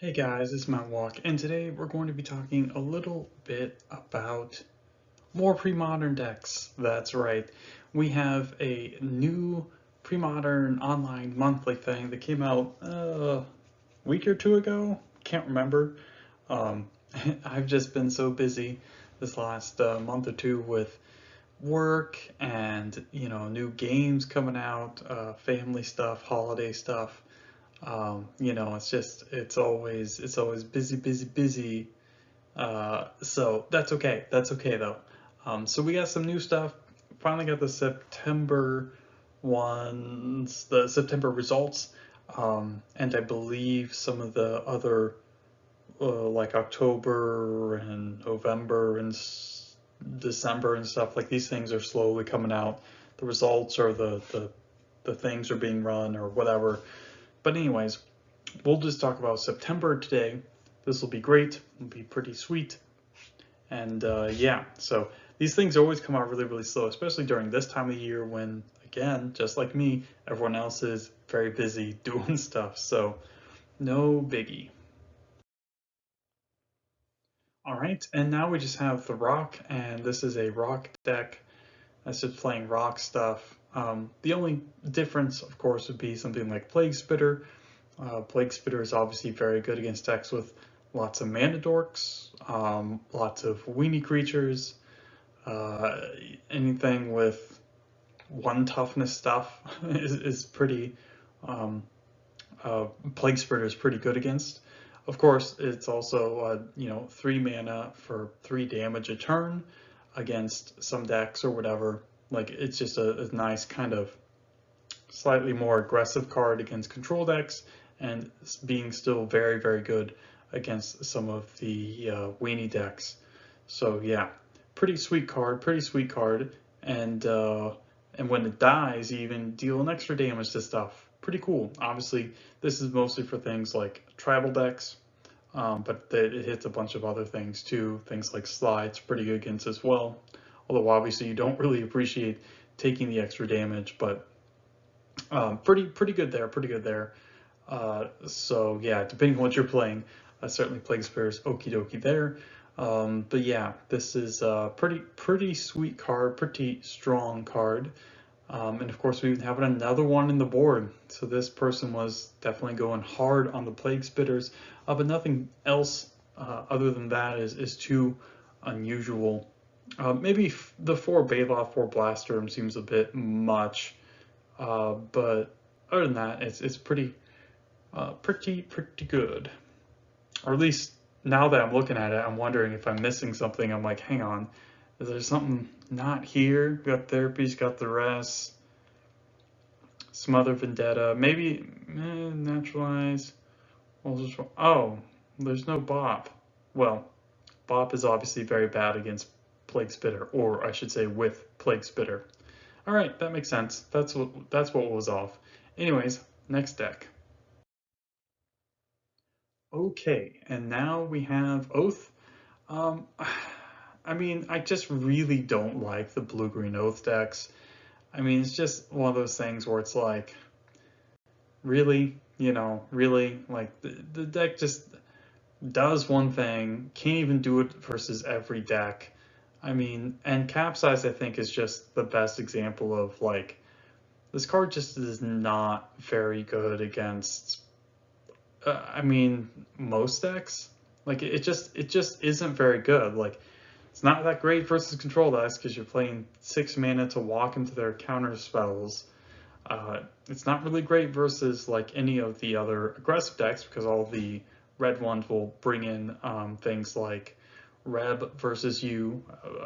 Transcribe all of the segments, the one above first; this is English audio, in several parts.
Hey guys, it's Matt Walk, and today we're going to be talking a little bit about more pre-modern decks. That's right. We have a new pre-modern online monthly thing that came out a week or two ago. Can't remember. Um, I've just been so busy this last month or two with work and new games coming out, family stuff, holiday stuff. It's always busy, busy, busy. So that's okay. That's okay though. So we got some new stuff. Finally got the September ones, the September results, and I believe some of the other like October and November and December and stuff. Like these things are slowly coming out. The results or the things are being run or whatever. But anyways, we'll just talk about September today. This will be great. It'll be pretty sweet. And yeah, so these things always come out really, really slow, especially during this time of year when, again, just like me, everyone else is very busy doing stuff. So no biggie. All right, and now we just have the rock, and this is a rock deck that's just playing rock stuff. The only difference, of course, would be something like Plague Spitter. Plague Spitter is obviously very good against decks with lots of mana dorks, lots of weenie creatures, uh, anything with one toughness stuff is pretty, um, Plague Spitter is pretty good against. Of course, it's also, 3 mana for 3 damage a turn against some decks or whatever. Like, it's just a nice kind of slightly more aggressive card against control decks and being still very, very good against some of the weenie decks. So yeah, pretty sweet card, pretty sweet card. And when it dies, you even deal an extra damage to stuff. Pretty cool. Obviously, this is mostly for things like tribal decks, but it hits a bunch of other things too. Things like slides, pretty good against as well. Although obviously you don't really appreciate taking the extra damage, but pretty good there, pretty good there. So yeah, depending on what you're playing, certainly Plague Spirit's okie dokie there. But yeah, this is a pretty sweet card, pretty strong card. And of course, we have another one in the board. So this person was definitely going hard on the Plague Spitters, but nothing else other than that is too unusual. Maybe the 4 Baloth, 4 Blaster seems a bit much, but other than that, it's pretty good. Or at least now that I'm looking at it, I'm wondering if I'm missing something. I'm like, hang on, is there something not here? Got therapies, got the rest, some other vendetta, maybe naturalize. Oh, there's no Bop. Well, Bop is obviously very bad against Plague Spitter, or I should say with Plague Spitter. All right, that makes sense. That's what was off. Anyways, next deck. Okay, and now we have Oath. Um, I mean, I just really don't like the blue-green Oath decks. I mean, it's just one of those things where it's like, really, really, like the deck just does one thing, can't even do it versus every deck. I mean, and Capsize, I think, is just the best example of like, this card just is not very good against I mean, most decks. Like it just isn't very good. Like it's not that great versus control decks because you're playing 6 mana to walk into their counter spells. It's not really great versus like any of the other aggressive decks because all the red ones will bring in things like Reb versus you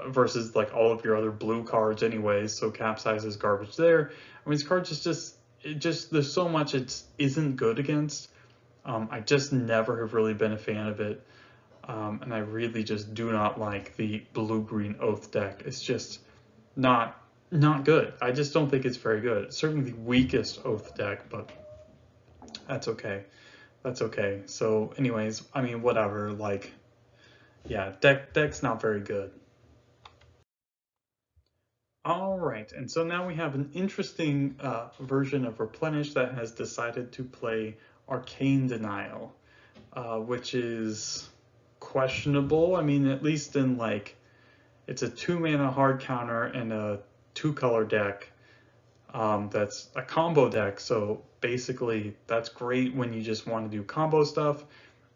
versus like all of your other blue cards anyways. So Capsize is garbage there. I mean, this card just it just there's so much it isn't good against. I just never have really been a fan of it, and I really just do not like the blue-green Oath deck. It's just not not good. I just don't think it's very good. It's certainly the weakest Oath deck, but that's okay. That's okay. So, anyways, I mean, whatever. Like, yeah, deck's not very good. All right, and so now we have an interesting version of Replenish that has decided to play Arcane Denial. which is questionable. I mean, at least in like, it's a 2 mana hard counter and a 2-color deck. That's a combo deck, so basically that's great when you just want to do combo stuff.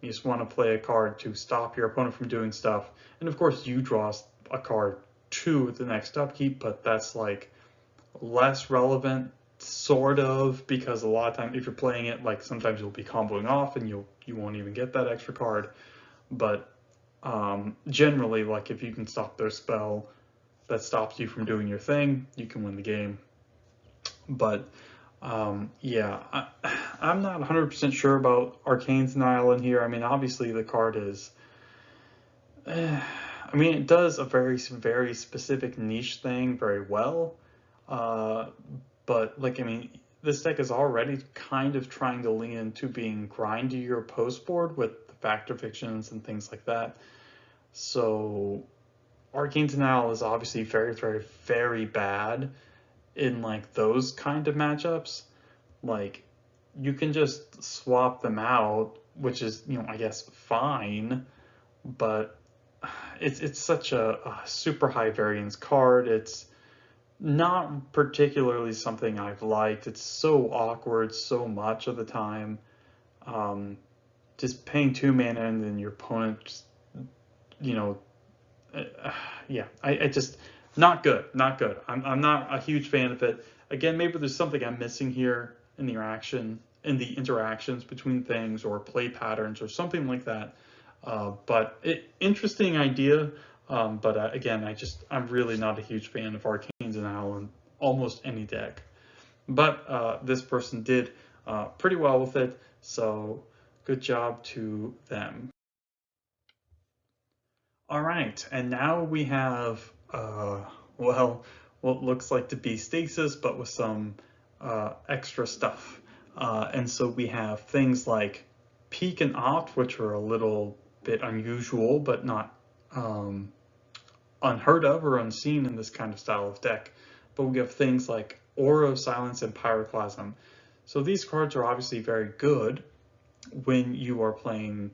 You just want to play a card to stop your opponent from doing stuff, and of course you draw a card to the next upkeep, but that's like less relevant, sort of, because a lot of times if you're playing it, like sometimes you'll be comboing off and you won't even get that extra card. But generally, like if you can stop their spell that stops you from doing your thing, you can win the game. But yeah, I'm not 100% sure about Arcane's Denial in here. I mean, obviously the card is, I mean, it does a very, very specific niche thing very well. But like, I mean, this deck is already kind of trying to lean into being grindier post board with the factor fictions and things like that. So Arcane Denial is obviously very, very, very bad in like those kind of matchups. Like you can just swap them out, which is, you know, I guess fine, but it's such a super high variance card. It's not particularly something I've liked. It's so awkward so much of the time. Just paying 2 mana and then your opponent just, you know, yeah, I just, not good, not good. I'm not a huge fan of it. Again, maybe there's something I'm missing here in in the interactions between things or play patterns or something like that. But interesting idea. But again, I'm really not a huge fan of Arcane Denial in almost any deck. But this person did pretty well with it, so good job to them. All right, and now we have, well, what looks like to be stasis, but with some extra stuff. And so we have things like peak and opt, which are a little bit unusual, but not unheard of or unseen in this kind of style of deck. But we have things like Aura of Silence and Pyroclasm. So these cards are obviously very good when you are playing,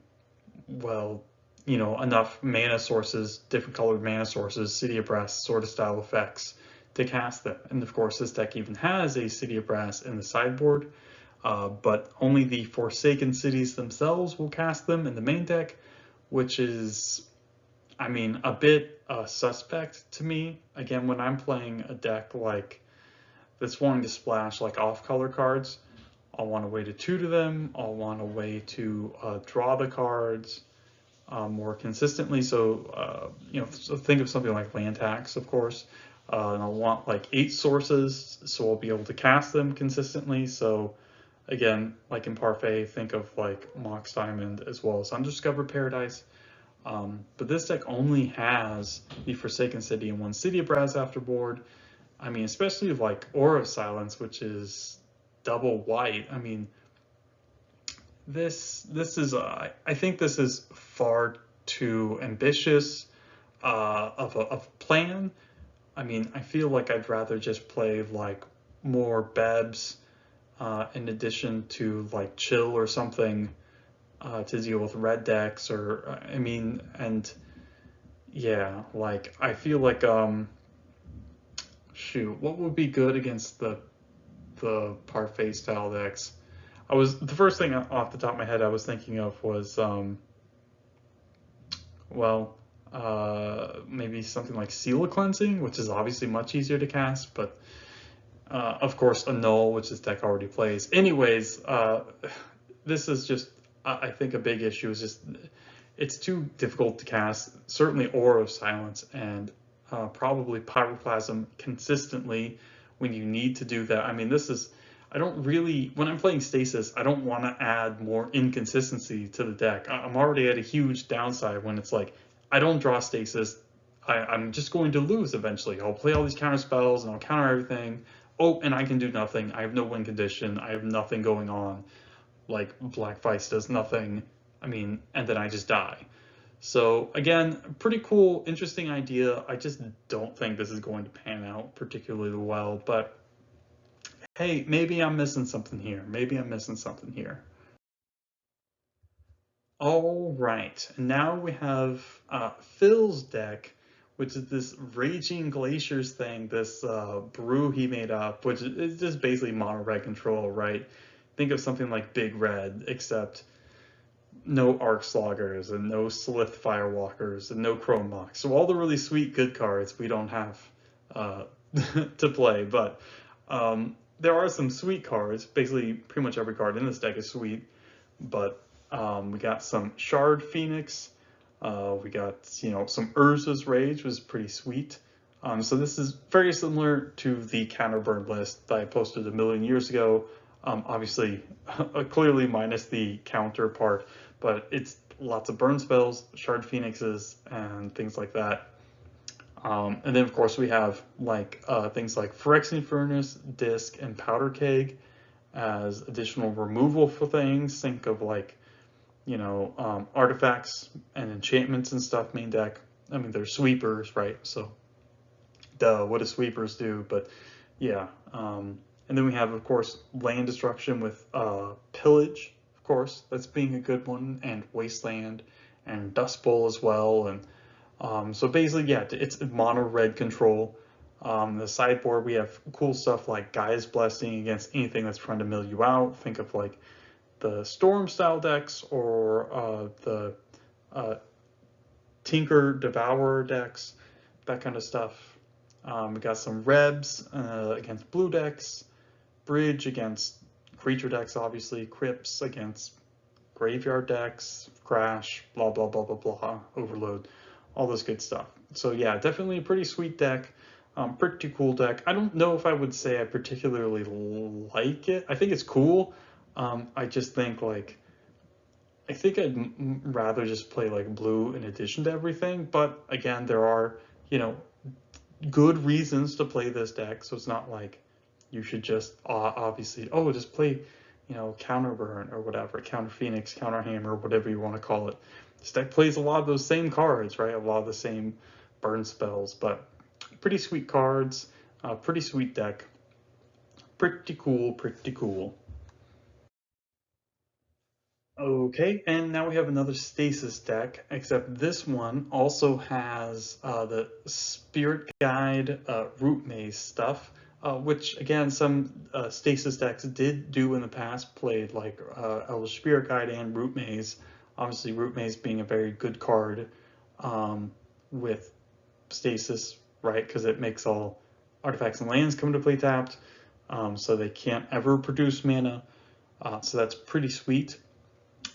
well, you know, enough mana sources, different colored mana sources, City of Brass sort of style effects to cast them. And of course, this deck even has a City of Brass in the sideboard, but only the Forsaken Cities themselves will cast them in the main deck, which is, I mean, a bit suspect to me. Again, when I'm playing a deck like that's wanting to splash like off-color cards, I'll want a way to tutor them, I'll want a way to draw the cards more consistently. So, you know, so think of something like land tax, of course. And I'll want like 8 sources, so I'll be able to cast them consistently. So again, like in Parfait, think of like Mox Diamond as well as Undiscovered Paradise. But this deck only has the Forsaken City and 1 City of Brass afterboard. I mean, especially like Aura of Silence, which is double white. I mean, this is I think this is far too ambitious of a plan. I mean, I feel like I'd rather just play like more Bebs in addition to like Chill or something to deal with red decks, or I mean, and yeah, like I feel like shoot, what would be good against the Parfait style decks? The first thing off the top of my head I was thinking of was well, maybe something like Seal of Cleansing, which is obviously much easier to cast, but of course Annul, which this deck already plays. Anyways, this is just, I think a big issue is just it's too difficult to cast. Certainly Aura of Silence and probably Pyroclasm consistently when you need to do that. I mean, this is, I don't really, when I'm playing Stasis, I don't want to add more inconsistency to the deck. I'm already at a huge downside when it's like, I don't draw Stasis, I'm just going to lose eventually. I'll play all these counter spells and I'll counter everything. Oh, and I can do nothing. I have no win condition. I have nothing going on. Like, Black Vice does nothing. I mean, and then I just die. So again, pretty cool, interesting idea. I just don't think this is going to pan out particularly well, but hey, maybe I'm missing something here. Maybe I'm missing something here. All right, now we have Phil's deck, which is this Raging Glaciers thing, this brew he made up, which is just basically mono red control, right? Think of something like Big Red, except no Arc Sloggers and no Slith Firewalkers and no Chrome Mox. So all the really sweet good cards we don't have uh, to play, but there are some sweet cards. Basically, pretty much every card in this deck is sweet, but we got some Shard Phoenix. We got, some Urza's Rage was pretty sweet. So this is very similar to the counter burn list that I posted a million years ago. Obviously, clearly minus the counter part, but it's lots of burn spells, Shard Phoenixes, and things like that. And then of course we have things like Phyrexian Furnace, Disc, and Powder Keg as additional removal for things. Think of artifacts and enchantments and stuff main deck. I mean, they're sweepers, right? So, duh, what do sweepers do? But yeah. And then we have, of course, land destruction with pillage, of course. That's being a good one, and wasteland, and Dust Bowl as well. And so basically, yeah, it's mono red control. The sideboard, we have cool stuff like Gaia's Blessing against anything that's trying to mill you out. Think of like the Storm style decks or the Tinker Devourer decks, that kind of stuff. We got some Rebs against blue decks, Bridge against creature decks, obviously, Crypts against graveyard decks, Crash, blah, blah, blah, blah, blah, Overload, all this good stuff. So yeah, definitely a pretty sweet deck. Pretty cool deck. I don't know if I would say I particularly like it. I think it's cool. I just think I think I'd rather just play like blue in addition to everything. But again, there are, good reasons to play this deck. So it's not like you should just obviously, just play, counter burn or whatever, counter Phoenix, counter hammer, whatever you want to call it. This deck plays a lot of those same cards, right? A lot of the same burn spells, but pretty sweet cards, pretty sweet deck. Pretty cool, pretty cool. Okay, and now we have another Stasis deck, except this one also has the Spirit Guide Root Maze stuff, which again, some Stasis decks did do in the past, played like Elder Spirit Guide and Root Maze. Obviously, Root Maze being a very good card with Stasis, right? Because it makes all artifacts and lands come to play tapped, so they can't ever produce mana. So that's pretty sweet.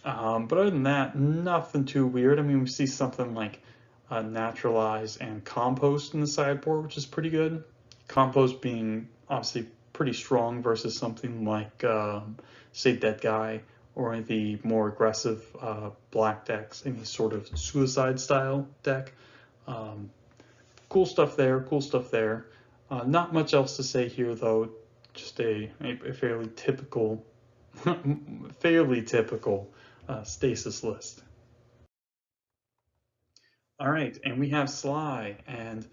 But other than that, nothing too weird. I mean, we see something like Naturalize and Compost in the sideboard, which is pretty good. Compost being obviously pretty strong versus something like, say, Dead Guy or the more aggressive black decks, any sort of suicide style deck. Cool stuff there, cool stuff there. Not much else to say here, though. Just a fairly typical, fairly typical Stasis list. All right, and we have Sly, and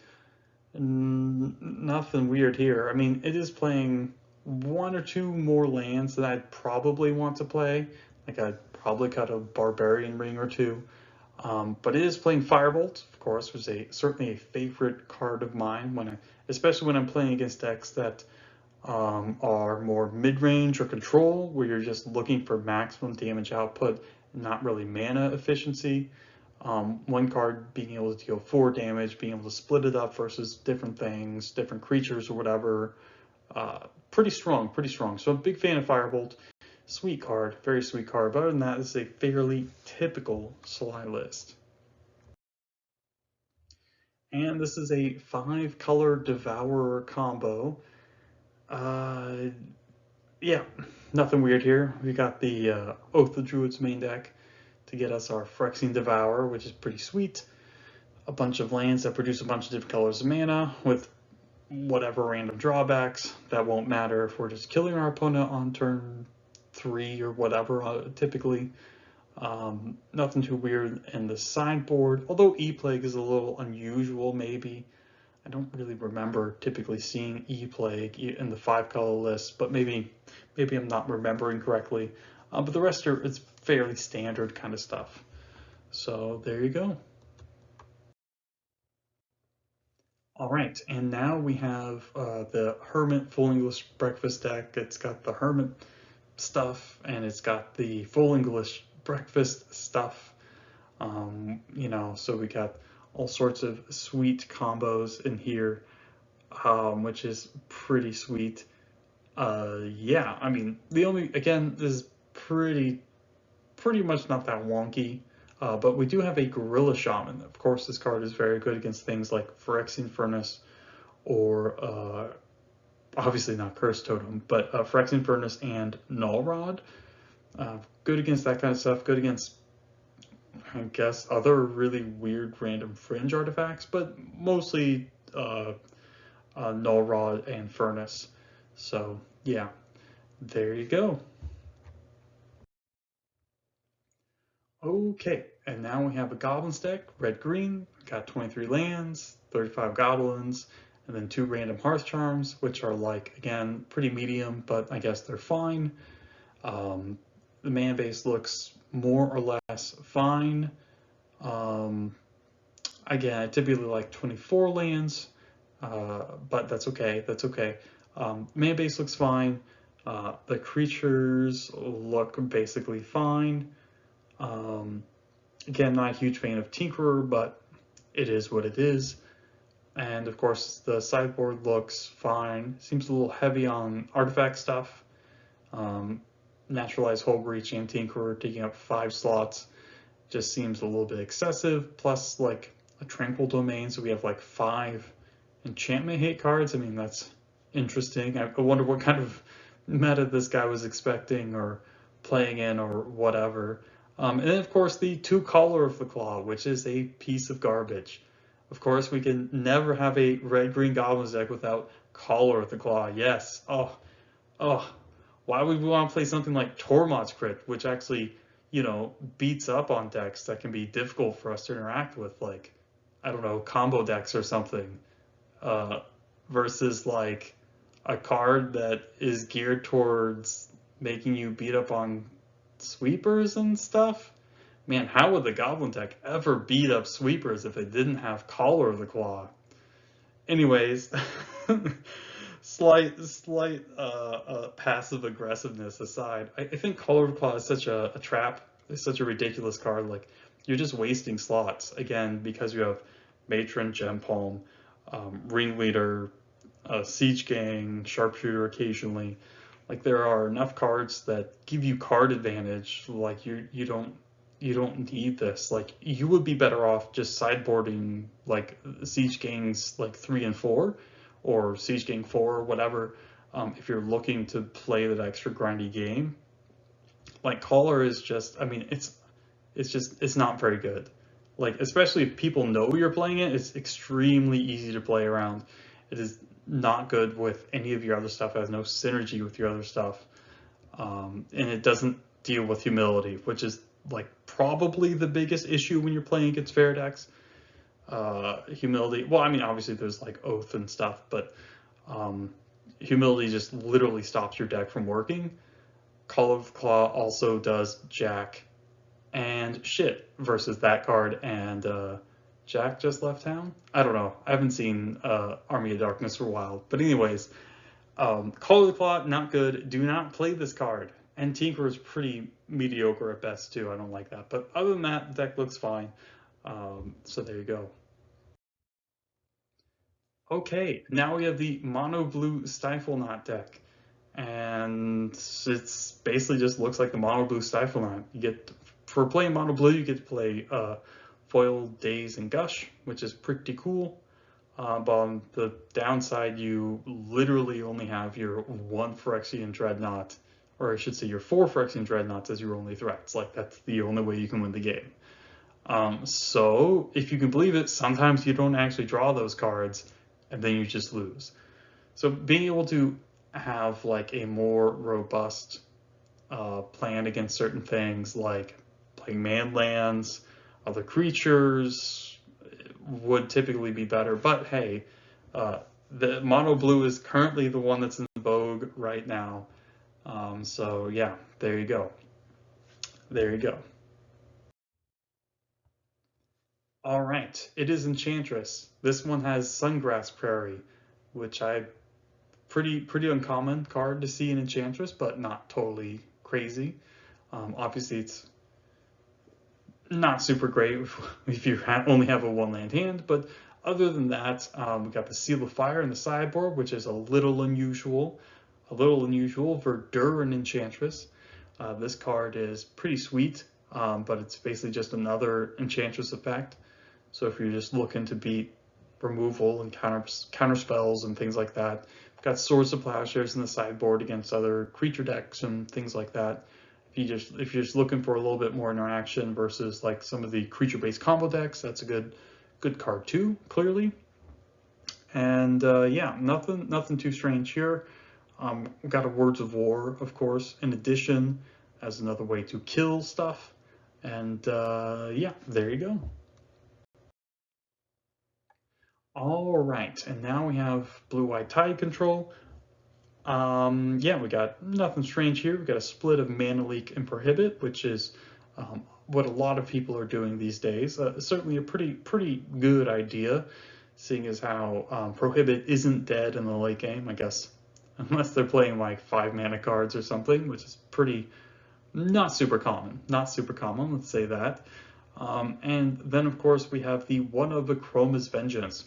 nothing weird here. I mean, it is playing one or two more lands that I'd probably want to play. Like I'd probably cut a Barbarian Ring or two. But it is playing Firebolt, of course, which is certainly a favorite card of mine especially when I'm playing against decks that are more mid-range or control, where you're just looking for maximum damage output, not really mana efficiency. One card being able to deal 4 damage, being able to split it up versus different things, different creatures or whatever. Pretty strong, pretty strong. So I'm a big fan of Firebolt. Sweet card, very sweet card. But other than that, this is a fairly typical Sly list. And this is a 5-color Devourer combo. Yeah, nothing weird here. We got the Oath of Druids main deck to get us our Phyrexian Devourer, which is pretty sweet. A bunch of lands that produce a bunch of different colors of mana with whatever random drawbacks. That won't matter if we're just killing our opponent on turn 3 or whatever, typically. Nothing too weird in the sideboard, although E-Plague is a little unusual, maybe. I don't really remember typically seeing E-Plague in the 5-color list, but maybe I'm not remembering correctly. But the rest are, it's fairly standard kind of stuff. So there you go. All right, and now we have the Hermit Full English Breakfast deck. It's got the Hermit stuff and it's got the Full English Breakfast stuff. So we got all sorts of sweet combos in here, which is pretty sweet. Yeah, I mean, again, this is pretty much not that wonky. But we do have a Gorilla Shaman. Of course, this card is very good against things like Phyrexian Furnace or obviously not Curse Totem, but Phyrexian Furnace and Null Rod. Good against that kind of stuff. Good against, I guess, other really weird random fringe artifacts, but mostly Null Rod and Furnace. So yeah, there you go. Okay, and now we have a Goblins deck, red-green, got 23 lands, 35 Goblins, and then 2 random Hearth Charms, which are like, again, pretty medium, but I guess they're fine. The mana base looks more or less fine. Again, I typically like 24 lands, but that's okay, that's okay. Mana base looks fine. The creatures look basically fine. Again, not a huge fan of Tinkerer, but it is what it is. And of course, the sideboard looks fine. Seems a little heavy on artifact stuff. Naturalized Hullbreach and Tinkerer taking up 5 slots just seems a little bit excessive. Plus, like a Tranquil Domain, so we have like 5 enchantment hate cards. I mean, that's interesting. I wonder what kind of meta this guy was expecting or playing in or whatever. And then, of course, the 2 Collar of the Claw, which is a piece of garbage. Of course, we can never have a red-green Goblins deck without Collar of the Claw. Yes. Oh. Why would we want to play something like Tormod's Crypt, which actually, beats up on decks that can be difficult for us to interact with, like, I don't know, combo decks or something, versus like a card that is geared towards making you beat up on sweepers and stuff. Man, how would the Goblin deck ever beat up sweepers if they didn't have Collar of the Claw? Anyways, slight passive aggressiveness aside, I think Collar of the Claw is such a trap. It's such a ridiculous card. Like, you're just wasting slots again because you have Matron, Gem Palm, Ringleader, Siege Gang, Sharpshooter occasionally. Like, there are enough cards that give you card advantage. Like, you don't need this. Like, you would be better off just sideboarding like Siege Gangs like 3 and 4 or Siege Gang 4 or whatever, if you're looking to play that extra grindy game. Like, Collar is just, I mean, it's not very good. Like, especially if people know you're playing it, it's extremely easy to play around. It is not good with any of your other stuff. It has no synergy with your other stuff. And it doesn't deal with humility, which is like probably the biggest issue when you're playing against fair decks. Humility, well, I mean, obviously there's like Oath and stuff, but humility just literally stops your deck from working. Call of Claw also does Jack and shit versus that card, and Jack just left town? I don't know. I haven't seen Army of Darkness for a while. But anyways, Call of the Claw, not good. Do not play this card. And Tinker is pretty mediocre at best too. I don't like that. But other than that, the deck looks fine. So there you go. Okay, now we have the Mono Blue Stifle Knot deck. And it's basically just looks like the Mono Blue Stifle Knot. You get, for playing Mono Blue, you get to play Foil, Daze, and Gush, which is pretty cool. But on the downside, you literally only have your 1 Phyrexian Dreadnought, or I should say your 4 Phyrexian Dreadnoughts as your only threats. Like, that's the only way you can win the game. So, if you can believe it, sometimes you don't actually draw those cards, and then you just lose. So being able to have like a more robust plan against certain things, like playing man lands, other creatures, would typically be better. But hey, the Mono Blue is currently the one that's in vogue right now. So yeah, there you go. There you go. All right, it is Enchantress. This one has Sungrass Prairie, which I pretty uncommon card to see in Enchantress, but not totally crazy. Obviously, it's not super great if you only have a one land hand, but other than that, we got the Seal of Fire in the sideboard, which is a little unusual. For Dur and Enchantress. This card is pretty sweet, but it's basically just another Enchantress effect. So if you're just looking to beat removal and counter spells and things like that, we've got Swords of Plowshares in the sideboard against other creature decks and things like that. If you're just looking for a little bit more interaction versus like some of the creature-based combo decks, that's a good card too, clearly. And yeah, nothing too strange here. We've got a Words of War, of course, in addition, as another way to kill stuff. And yeah, there you go. All right, and now we have Blue-White Tide Control. Yeah, we got nothing strange here. We got a split of Mana Leak and Prohibit, which is what a lot of people are doing these days. Certainly a pretty good idea, seeing as how Prohibit isn't dead in the late game, I guess, unless they're playing like 5 mana cards or something, which is pretty not super common. Not super common, let's say that. And then of course we have the One of Chroma's Vengeance.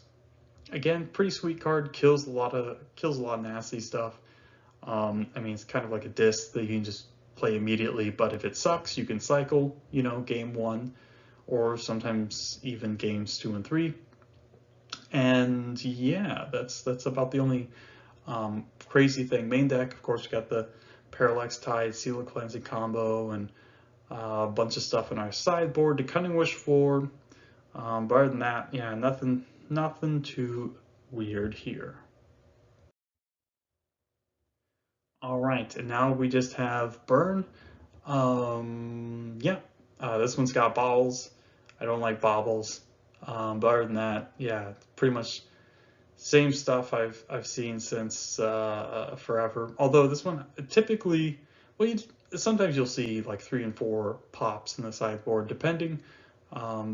Again, pretty sweet card. Kills a lot of nasty stuff. I mean, it's kind of like a disc that you can just play immediately, but if it sucks, you can cycle, you know, game 1, or sometimes even games 2 and 3. And yeah, that's about the only crazy thing. Main deck, of course, we got the Parallax Tide, Seal of Cleansing combo, and a bunch of stuff in our sideboard to Cunning Wish for. But other than that, yeah, nothing too weird here. All right, and now we just have Burn. Yeah, this one's got baubles. I don't like baubles. But other than that, yeah, pretty much same stuff I've seen since forever. Although this one typically, well, sometimes you'll see like 3 and 4 pops in the sideboard, depending.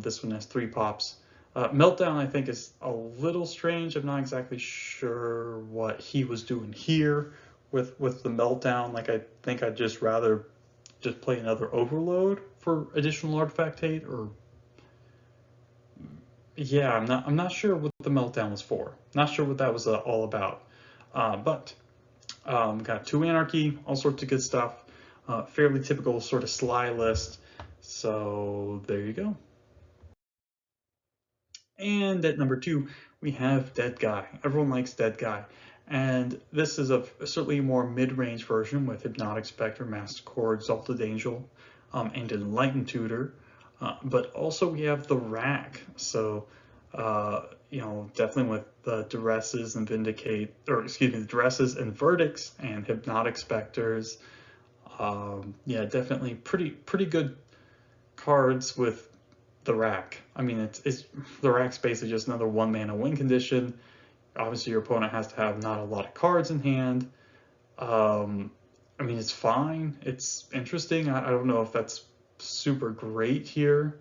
This one has 3 pops. Meltdown, I think, is a little strange. I'm not exactly sure what he was doing here with the Meltdown. Like, I think I'd just rather just play another Overload for additional artifact hate, or yeah, I'm not sure what the Meltdown was for. Not sure what that was all about. But got 2 Anarchy, all sorts of good stuff. Fairly typical sort of Sly list. So there you go. And at number 2, we have Dead Guy. Everyone likes Dead Guy. And this is certainly a more mid-range version with Hypnotic Spectre, Masked Core, Exalted Angel, and Enlightened Tutor. But also we have the Rack. So, you know, definitely with the Duresses and the Duresses and Verdicts and Hypnotic Specters. Yeah, definitely pretty good cards with the Rack. I mean, it's the Rack's basically just another 1 mana win condition. Obviously, your opponent has to have not a lot of cards in hand. I mean, it's fine. It's interesting. I don't know if that's super great here.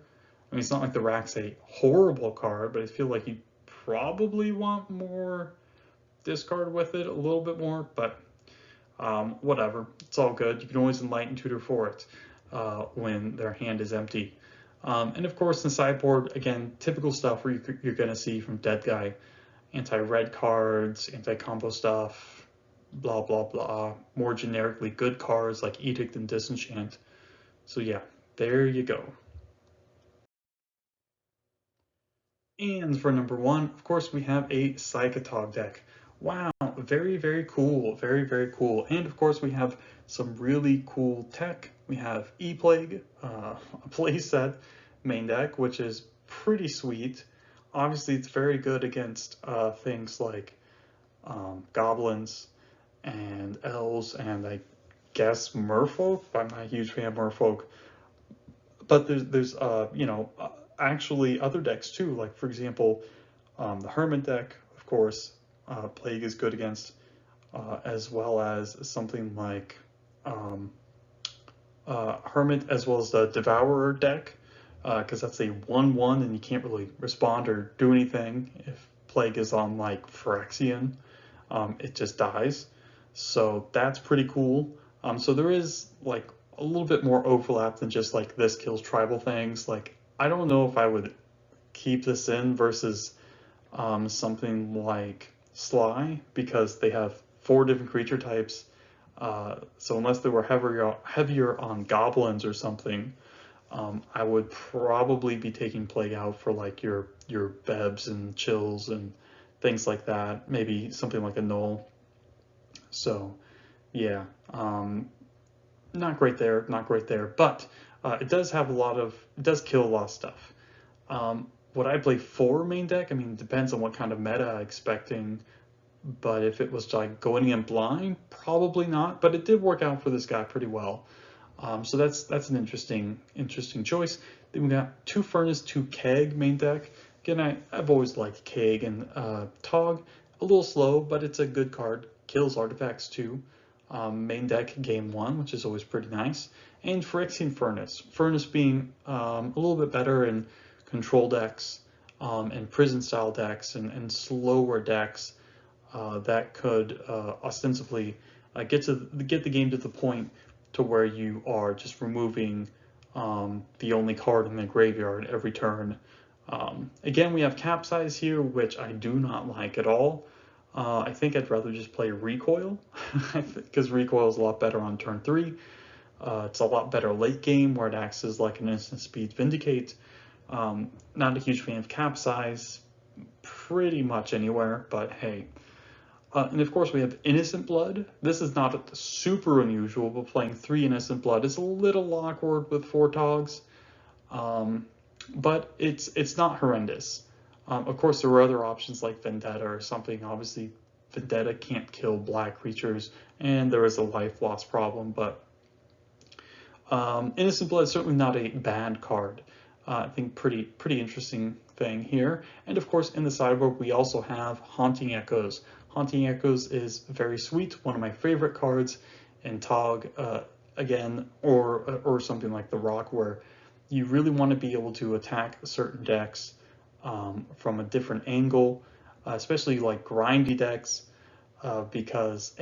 I mean, it's not like the Rack's a horrible card, but I feel like you probably want more discard with it, a little bit more, but whatever. It's all good. You can always Enlighten Tutor for it when their hand is empty. And of course, in the sideboard, again, typical stuff where you're going to see from Dead Guy. Anti-red cards, anti-combo stuff, blah, blah, blah. More generically good cards like Edict and Disenchant. So yeah, there you go. And for number 1, of course, we have a Psychotog deck. Wow, very cool, very cool. And of course, we have some really cool tech. We have E-Plague, a playset main deck, which is pretty sweet. Obviously, it's very good against things like goblins and elves, and I guess merfolk. I'm not a huge fan of merfolk, but there's you know, actually other decks too. Like for example, the Hermit deck, of course, Plague is good against, as well as something like Hermit as well as the Devourer deck, because that's a 1/1 and you can't really respond or do anything. If Plague is on like Phyrexian, it just dies. So that's pretty cool. So there is like a little bit more overlap than just like this kills tribal things. Like I don't know if I would keep this in versus something like Sly, because they have 4 different creature types. So unless they were heavier on goblins or something, I would probably be taking Plague out for like your Bebs and Chills and things like that. Maybe something like a Null. So yeah, not great there, not great there. But it does have it does kill a lot of stuff. Would I play 4 main deck? I mean, it depends on what kind of meta I'm expecting. But if it was like going in blind, probably not. But it did work out for this guy pretty well. So that's an interesting choice. Then we got 2 Furnace, 2 Keg main deck. Again, I've always liked Keg and Tog. A little slow, but it's a good card. Kills artifacts too. Main deck game 1, which is always pretty nice. And Phyrexian Furnace. Furnace being a little bit better in control decks and prison style decks and slower decks that could ostensibly get the game to the point to where you are just removing the only card in the graveyard every turn. Again, we have Capsize here, which I do not like at all. I think I'd rather just play Recoil, because Recoil is a lot better on turn 3. It's a lot better late game, where it acts as like an instant speed Vindicate. Not a huge fan of Capsize, pretty much anywhere, but hey. And of course we have Innocent Blood. This is not super unusual, but playing 3 Innocent Blood is a little awkward with 4 Togs. But it's not horrendous. Of course, there are other options like Vendetta or something. Obviously, Vendetta can't kill black creatures, and there is a life loss problem. But Innocent Blood is certainly not a bad card. I think pretty interesting thing here. And of course, in the sideboard, we also have Haunting Echoes. Haunting Echoes is very sweet, one of my favorite cards in Tog, again, or something like the Rock, where you really want to be able to attack certain decks from a different angle, especially like grindy decks, because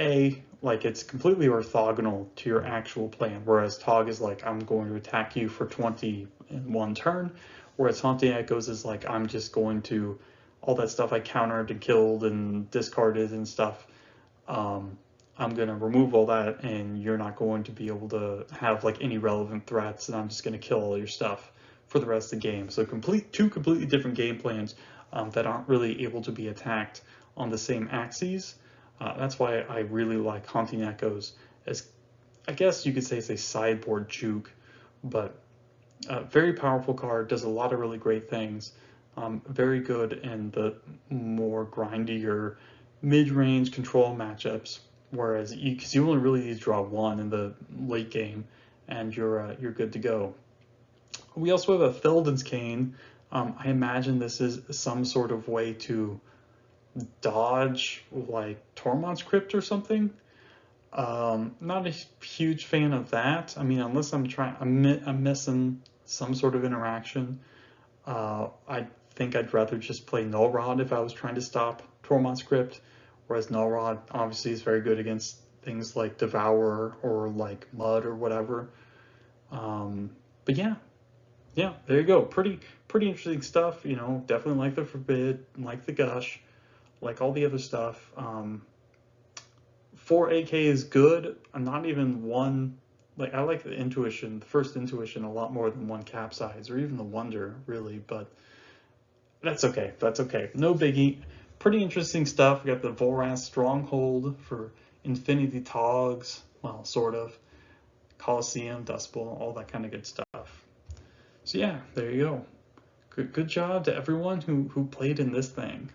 like it's completely orthogonal to your actual plan, whereas Tog is like, I'm going to attack you for 20 in 1 turn, whereas Haunting Echoes is like, I'm just going to, all that stuff I countered and killed and discarded and stuff, I'm going to remove all that, and you're not going to be able to have like any relevant threats, and I'm just going to kill all your stuff for the rest of the game. So 2 completely different game plans that aren't really able to be attacked on the same axes. That's why I really like Haunting Echoes, as I guess you could say it's a sideboard juke, but very powerful card, does a lot of really great things. Very good in the more grindier mid-range control matchups, whereas because you only really need to draw 1 in the late game, and you're good to go. We also have a Felden's Cane. I imagine this is some sort of way to dodge like Tormod's Crypt or something. Not a huge fan of that. I mean, unless I'm missing some sort of interaction. I think I'd rather just play Null Rod if I was trying to stop Tormod's Crypt, whereas Null Rod obviously is very good against things like Devour or like Mud or whatever. But yeah, there you go. Pretty interesting stuff. You know, definitely like the Forbid, like the Gush, like all the other stuff. 4 AK is good. I'm not even one. Like, I like the Intuition, the first Intuition, a lot more than 1 Capsize, or even the Wonder, really, but that's okay. That's okay. No biggie. Pretty interesting stuff. We got the Voraz Stronghold for Infinity Togs, well, sort of. Coliseum, Dust Bowl, all that kind of good stuff. So yeah, there you go. Good job to everyone who played in this thing.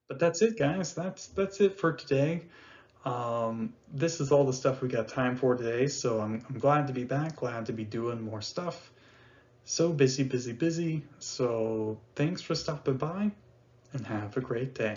But that's it, guys. That's it for today. This is all the stuff we got time for today, so I'm glad to be back, glad to be doing more stuff. So busy. So thanks for stopping by, and have a great day.